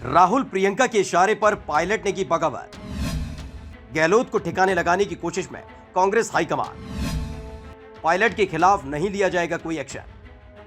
राहुल प्रियंका के इशारे पर पायलट ने की बगावत। गहलोत को ठिकाने लगाने की कोशिश में कांग्रेस हाईकमान। पायलट के खिलाफ नहीं लिया जाएगा कोई एक्शन।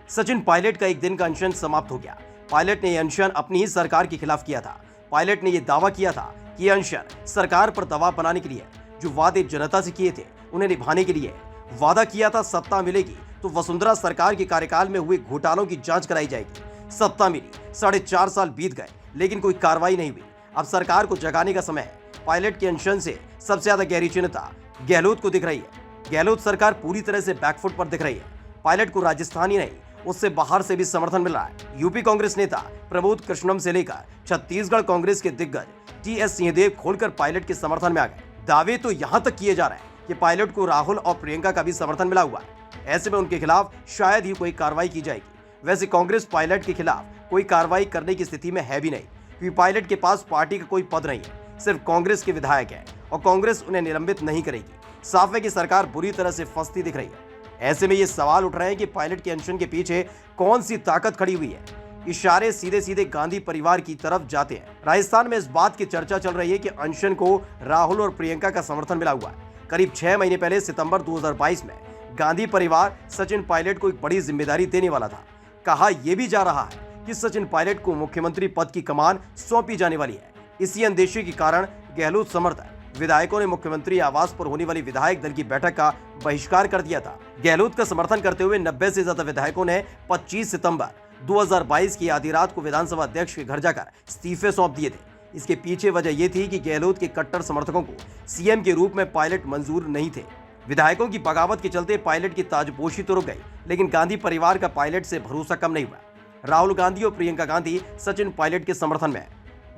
सचिन पायलट का एक दिन का अनशन समाप्त हो गया। पायलट ने यह अनशन अपनी ही सरकार के खिलाफ किया था। पायलट ने यह दावा किया था कि यह अनशन सरकार पर दबाव बनाने के लिए, जो वादे जनता से किए थे उन्हें निभाने के लिए। वादा किया था सत्ता मिलेगी तो वसुंधरा सरकार के कार्यकाल में हुए घोटालों की जांच कराई जाएगी। सत्ता मिली, 4.5 साल बीत गए लेकिन कोई कार्रवाई नहीं हुई। अब सरकार को जगाने का समय है। पायलट के अनशन से सबसे ज्यादा गहरी चिंता गहलोत को दिख रही है। गहलोत सरकार पूरी तरह से बैकफुट पर दिख रही है। पायलट को राजस्थान ही नहीं, उससे बाहर से भी समर्थन मिल रहा है। यूपी कांग्रेस नेता प्रमोद कृष्णम से लेकर छत्तीसगढ़ कांग्रेस के दिग्गज टीएस सिंहदेव खोलकर पायलट के समर्थन में आ गए। दावे तो यहां तक किए जा रहे हैं कि पायलट को राहुल और प्रियंका का भी समर्थन मिला हुआ है। ऐसे में उनके खिलाफ शायद ही कोई कार्रवाई की जाएगी। वैसे कांग्रेस पायलट के खिलाफ कोई कार्रवाई करने की स्थिति में है भी नहीं, क्योंकि पायलट के पास पार्टी का कोई पद नहीं है, सिर्फ कांग्रेस के विधायक हैं और कांग्रेस उन्हें निलंबित नहीं करेगी। साफ है कि सरकार बुरी तरह से फंसती दिख रही है। ऐसे में ये सवाल उठ रहे हैं कि पायलट के अनशन के पीछे कौन सी ताकत खड़ी हुई है। इशारे सीधे सीधे गांधी परिवार की तरफ जाते हैं। राजस्थान में इस बात की चर्चा चल रही है कि अनशन को राहुल और प्रियंका का समर्थन मिला हुआ है। करीब 6 महीने पहले सितंबर 2022 में गांधी परिवार सचिन पायलट को एक बड़ी जिम्मेदारी देने वाला था। कहा यह भी जा रहा है कि सचिन पायलट को मुख्यमंत्री पद की कमान सौंपी जाने वाली है। इसी अंदेशे के कारण गहलोत समर्थक विधायकों ने मुख्यमंत्री आवास पर होने वाली विधायक दल की बैठक का बहिष्कार कर दिया था। गहलोत का समर्थन करते हुए 90 से ज्यादा विधायकों ने 25 सितंबर 2022 की आधी रात को विधानसभा अध्यक्ष के घर जाकर इस्तीफे सौंप दिए थे। इसके पीछे वजह यह थी कि गहलोत के कट्टर समर्थकों को सीएम के रूप में पायलट मंजूर नहीं थे। विधायकों की बगावत के चलते पायलट की ताजपोशी तो रुक गई, लेकिन गांधी परिवार का पायलट से भरोसा कम नहीं हुआ। राहुल गांधी और प्रियंका गांधी सचिन पायलट के समर्थन में है।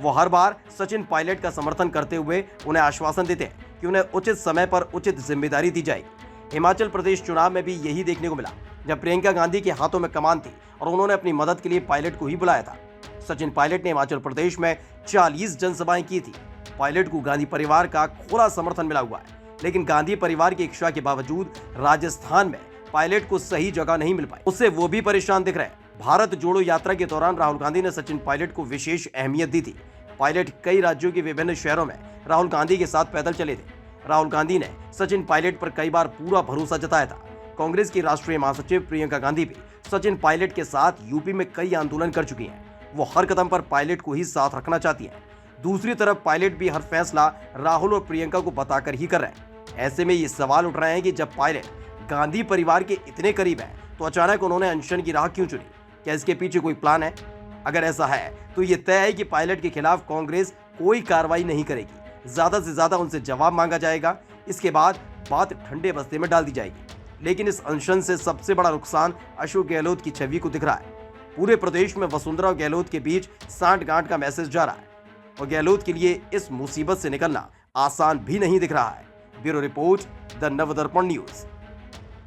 वो हर बार सचिन पायलट का समर्थन करते हुए उन्हें आश्वासन देते हैं कि उन्हें उचित समय पर उचित जिम्मेदारी दी जाएगी। हिमाचल प्रदेश चुनाव में भी यही देखने को मिला, जब प्रियंका गांधी के हाथों में कमान थी और उन्होंने अपनी मदद के लिए पायलट को ही बुलाया था। सचिन पायलट ने हिमाचल प्रदेश में 40 जनसभाएं की थी। पायलट को गांधी परिवार का खुला समर्थन मिला हुआ है, लेकिन गांधी परिवार की इच्छा के बावजूद राजस्थान में पायलट को सही जगह नहीं मिल पाई। उससे वो भी परेशान दिख रहे हैं। भारत जोड़ो यात्रा के दौरान राहुल गांधी ने सचिन पायलट को विशेष अहमियत दी थी। पायलट कई राज्यों के विभिन्न शहरों में राहुल गांधी के साथ पैदल चले थे। राहुल गांधी ने सचिन पायलट पर कई बार पूरा भरोसा जताया था। कांग्रेस की राष्ट्रीय महासचिव प्रियंका गांधी भी सचिन पायलट के साथ यूपी में कई आंदोलन कर चुकी हैं। वो हर कदम पर पायलट को ही साथ रखना चाहती हैं। दूसरी तरफ पायलट भी हर फैसला राहुल और प्रियंका को बताकर ही कर रहे हैं। ऐसे में ये सवाल उठ रहे हैं कि जब पायलट गांधी परिवार के इतने करीब है तो अचानक उन्होंने अनशन की राह क्यों चुनी? क्या इसके पीछे कोई प्लान है? अगर ऐसा है तो ये तय है कि पायलट के खिलाफ कांग्रेस कोई कार्रवाई नहीं करेगी। ज्यादा से ज्यादा उनसे जवाब मांगा जाएगा। इसके बाद बात ठंडे बस्ते में डाल दी जाएगी। लेकिन इस अनशन से सबसे बड़ा नुकसान अशोक गहलोत की छवि को दिख रहा है। पूरे प्रदेश में वसुंधरा और गहलोत के बीच सांठ-गांठ का मैसेज जा रहा है और गहलोत के लिए इस मुसीबत से निकलना आसान भी नहीं दिख रहा है। Bureau report, the Navdarpan news.